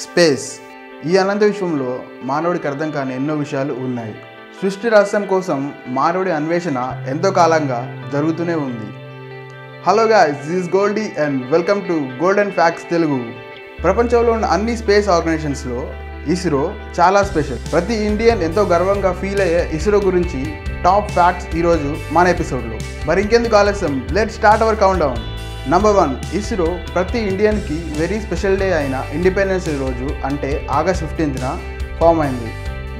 Space ఈ అనంత విశ్వంలో మానవుడికి అర్థం కాని ఎన్నో విషయాలు ఉన్నాయి. సృష్టి రహస్యం కోసం మానవుడి అన్వేషణ ఎంతో కాలంగా జరుగుతూనే ఉంది. Hello guys, this is Goldie and welcome to Golden facts Telugu. ప్రపంచంలో ఉన్న అన్ని స్పేస్ ఆర్గనైజేషన్స్లో ఇస్రో చాలా స్పెషల్. ప్రతి ఇండియన్ ఎంతో గర్వంగా ఫీల్ అయ్యే ఇస్రో గురించి టాప్ ఫ్యాక్ట్స్ ఈరోజు మన ఎపిసోడ్లో. మరి ఇంకెందుకు ఆలస్యం, let's start our count down. Number 1, ISRO ప్రతి ఇండియన్కి వెరీ స్పెషల్ డే అయిన ఇండిపెండెన్స్ డే రోజు అంటే ఆగస్ట్ 15న ఫామ్ అయింది.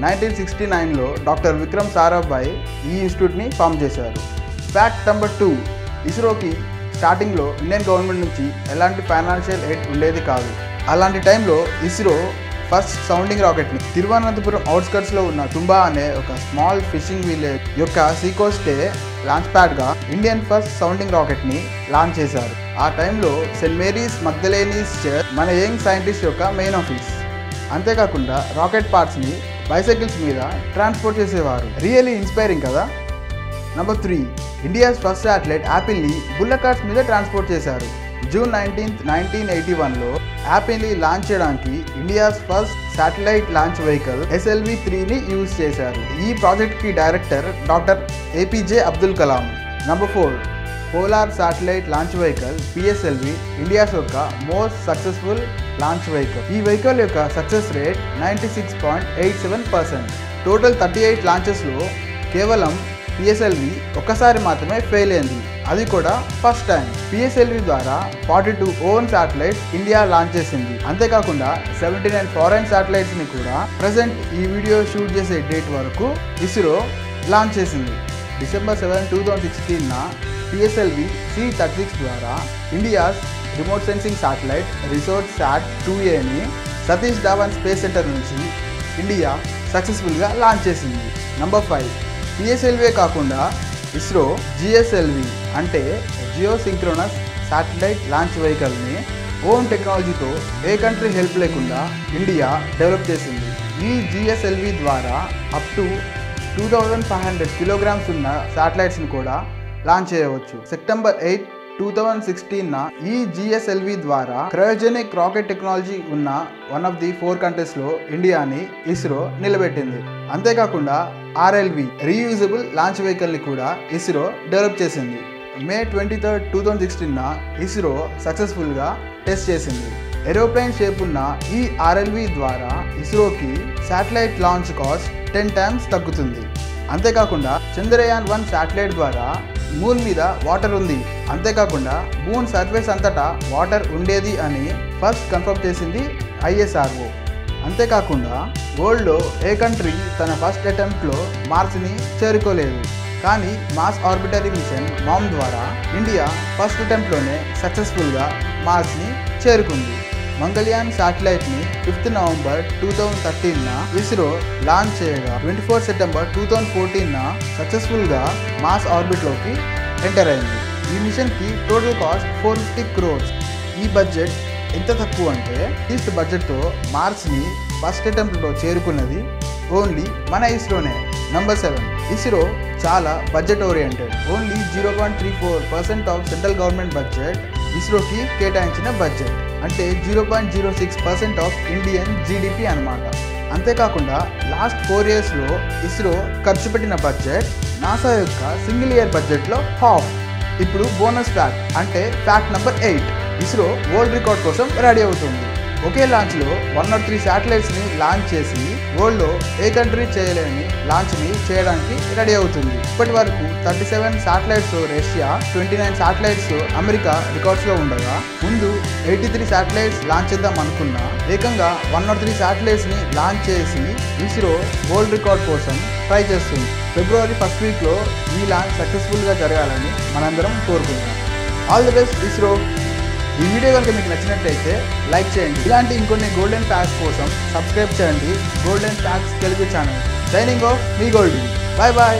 1969లో డాక్టర్ విక్రమ్ సారాభాయ్ ఈ ఇన్స్టిట్యూట్ని ఫామ్ చేశారు. ఫ్యాక్ట్ నెంబర్ 2, ఇస్రోకి స్టార్టింగ్లో ఇండియన్ గవర్నమెంట్ నుంచి ఎలాంటి ఫైనాన్షియల్ ఎయిడ్ ఉండేది కాదు. అలాంటి టైంలో ఇస్రో ఫస్ట్ సౌండింగ్ రాకెట్ని తిరువనంతపురం అవుట్స్కర్ట్స్లో ఉన్న తుంబా అనే ఒక స్మాల్ ఫిషింగ్ విలేజ్ యొక్క సీకోస్టే లాంచ్ ప్యాడ్గా ఇండియన్ ఫస్ట్ సౌండింగ్ రాకెట్ని లాంచ్ చేశారు. ఆ టైంలో సెయింట్ మేరీస్ మగ్దలేనీస్ చర్చ్ మన యంగ్ సైంటిస్ట్ యొక్క మెయిన్ ఆఫీస్. అంతేకాకుండా రాకెట్ పార్ట్స్ని బైసైకిల్స్ మీద ట్రాన్స్పోర్ట్ చేసేవారు. రియల్లీ ఇన్స్పైరింగ్ కదా. నెంబర్ 3, ఇండియాస్ ఫస్ట్ శాటిలైట్ యాపిల్ని బుల్లెట్ కార్ట్స్ మీద ట్రాన్స్పోర్ట్ చేశారు. జూన్ 19, 1981లో యాపిల్ని లాంచ్ చేయడానికి India's first satellite launch vehicle SLV-3ని use చేశారు. ఈ ప్రాజెక్ట్కి director doctor APJ Abdul Kalam. Number 4, polar satellite launch vehicle PSLV India's యొక్క మోస్ట్ సక్సెస్ఫుల్ లాంచ్ వెహికల్. ఈ వెహికల్ యొక్క సక్సెస్ రేట్ 96.87%. టోటల్ 38 లాంచెస్లో కేవలం PSLV ఒక్కసారి మాత్రమే ఫెయిల్ అయింది, అది కూడా ఫస్ట్ టైం. PSLV ద్వారా 42 ఓన్ శాటిలైట్స్ ఇండియా లాంచ్ చేసింది. అంతేకాకుండా 79 ఫారెన్ శాటిలైట్స్ని కూడా ప్రజెంట్ ఈ వీడియో షూట్ చేసే డేట్ వరకు ఇస్రో లాంచ్ చేసింది. డిసెంబర్ 7, 2016న PSLV C-36 ద్వారా India's remote sensing satellite resource SAT-2Aని సతీష్ ధావన్ స్పేస్ సెంటర్ నుంచి ఇండియా సక్సెస్ఫుల్గా లాంచ్ చేసింది. నెంబర్ 5, PSLV కాకుండా ఇస్రో GSLV అంటే జియో సింక్రోనస్ శాటిలైట్ లాంచ్ వెహికల్ని ఓన్ టెక్నాలజీతో ఏ కంట్రీ హెల్ప్ లేకుండా ఇండియా డెవలప్ చేసింది. ఈ GSLV ద్వారా అప్ టు 2500 కిలోగ్రామ్స్ ఉన్న శాటిలైట్స్ని కూడా లాంచ్ చేయవచ్చు. సెప్టెంబర్ 8, 2016న ఈ GSLV ద్వారా క్రయోజెనిక్ రాకెట్ టెక్నాలజీ ఉన్న వన్ ఆఫ్ ది 4 కంట్రీస్లో ఇండియాని ఇస్రో నిలబెట్టింది. అంతేకాకుండా RLV రీయూజబుల్ లాంచ్ వెహికల్ని కూడా ఇస్రో డెవలప్ చేసింది. మే 23, 2016న ఇస్రో సక్సెస్ఫుల్గా టెస్ట్ చేసింది. ఏరోప్లేన్ షేప్ ఉన్న ఈ RLV ద్వారా ఇస్రోకి శాటిలైట్ లాంచ్ కాస్ట్ 10 times తగ్గుతుంది. అంతేకాకుండా చంద్రయాన్-1 శాటిలైట్ ద్వారా మూన్ మీద వాటర్ ఉంది, అంతేకాకుండా మూన్ సర్ఫేస్ అంతటా వాటర్ ఉండేది అని ఫస్ట్ కన్ఫర్మ్ చేసింది ISRO. అంతేకాకుండా వరల్డ్లో ఏ కంట్రీ తన ఫస్ట్ అటెంప్ట్లో మార్స్ని చేరుకోలేదు. కానీ మార్స్ ఆర్బిటరీ మిషన్ మామ్ ద్వారా ఇండియా ఫస్ట్ అటెంప్ట్లోనే సక్సెస్ఫుల్గా మార్స్ని చేరుకుంది. మంగళయాన్ శాటిలైట్ని 5th నవంబర్ 2013న ఇస్రో లాంచ్ చేయగా 24 సెప్టెంబర్ 2014న సక్సెస్ఫుల్గా మార్స్ ఆర్బిట్లోకి ఎంటర్ అయింది. ఈ మిషన్కి టోటల్ కాస్ట్ 450 crores. ఈ బడ్జెట్ ఎంత తక్కువ అంటే లీస్ట్ బడ్జెట్తో మార్స్ని ఫస్ట్ అటెంప్ట్లో చేరుకున్నది ఓన్లీ మన ఇస్రోనే. నెంబర్ 7, ఇస్రో చాలా budget oriented. Only 0.34% of central government budget ఇస్రోకి కేటాయించిన బడ్జెట్, అంటే 0.06% ఆఫ్ ఇండియన్ GDP అన్నమాట. అంతేకాకుండా లాస్ట్ 4 yearsలో ఇస్రో ఖర్చు పెట్టిన బడ్జెట్ నాసా యొక్క సింగిల్ ఇయర్ బడ్జెట్లో హాఫ్. ఇప్పుడు బోనస్ ఫ్యాక్ట్ అంటే fact number 8, ISRO world record కోసం రెడీ అవుతుంది. ఒకే లాంచ్లో 103 శాటిలైట్స్ని లాంచ్ చేసి వరల్డ్లో ఏ కంట్రీ చేయలేని లాంచ్ని చేయడానికి రెడీ అవుతుంది. ఇప్పటి వరకు 37 శాటిలైట్స్ రష్యా, 29 శాటిలైట్స్ అమెరికా రికార్డ్స్లో ఉండగా ముందు 83 శాటిలైట్స్ లాంచ్ చేద్దాం అనుకున్నా ఏకంగా 103 శాటిలైట్స్ని లాంచ్ చేసి ఇస్రో వరల్డ్ రికార్డ్ కోసం ట్రై చేస్తుంది. ఫిబ్రవరి 1st వీక్లో ఈ లాంచ్ సక్సెస్ఫుల్గా జరగాలని మనందరం కోరుకుంటాం. All the best ISRO. ఈ వీడియో కనుక మీకు నచ్చినట్లయితే లైక్ చేయండి. ఇలాంటి ఇంకొన్ని గోల్డెన్ ఫ్యాక్ట్స్ కోసం సబ్స్క్రైబ్ చేయండి golden facts Telugu channel. Signing off, మీ గోల్డీ. Bye bye.